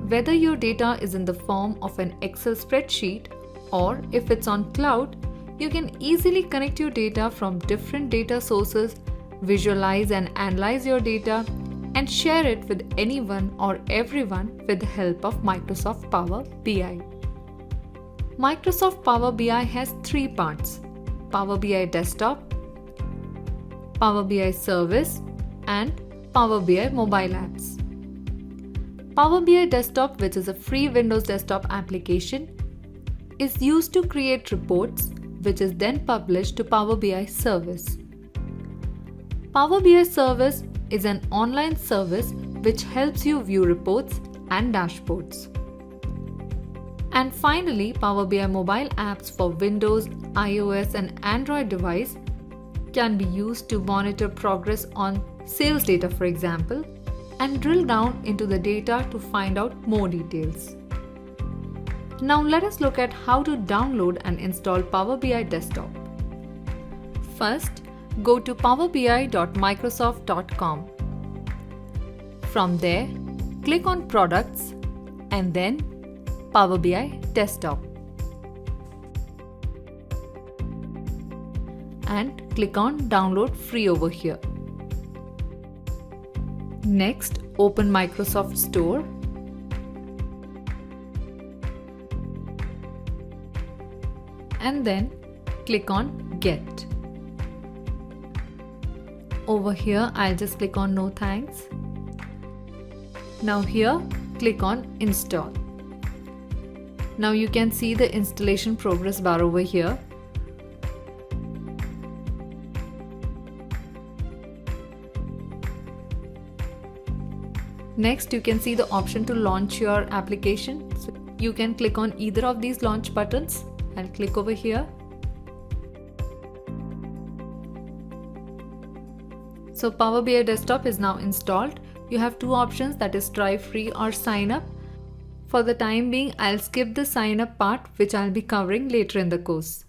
Whether your data is in the form of an Excel spreadsheet or if it's on cloud, you can easily connect your data from different data sources, visualize and analyze your data, and share it with anyone or everyone with the help of Microsoft Power BI. Microsoft Power BI has three parts: Power BI Desktop, Power BI Service, and Power BI Mobile Apps. Power BI Desktop, which is a free Windows desktop application, is used to create reports, which is then published to Power BI Service. Power BI Service is an online service which helps you view reports and dashboards. And finally, Power BI mobile apps for Windows, iOS and Android device can be used to monitor progress on sales data, for example, and drill down into the data to find out more details. Now let us look at how to download and install Power BI Desktop. First, go to powerbi.microsoft.com. From there, click on Products and then Power BI Desktop. And click on Download Free over here. Next, open Microsoft Store. And then click on Get. Over here, I'll just click on No Thanks. Now here, click on Install. Now you can see the installation progress bar over here. Next, you can see the option to launch your application. So you can click on either of these launch buttons. I'll click over here. So Power BI Desktop is now installed. You have two options, that is try free or sign up. For the time being, I'll skip the sign up part, which I'll be covering later in the course.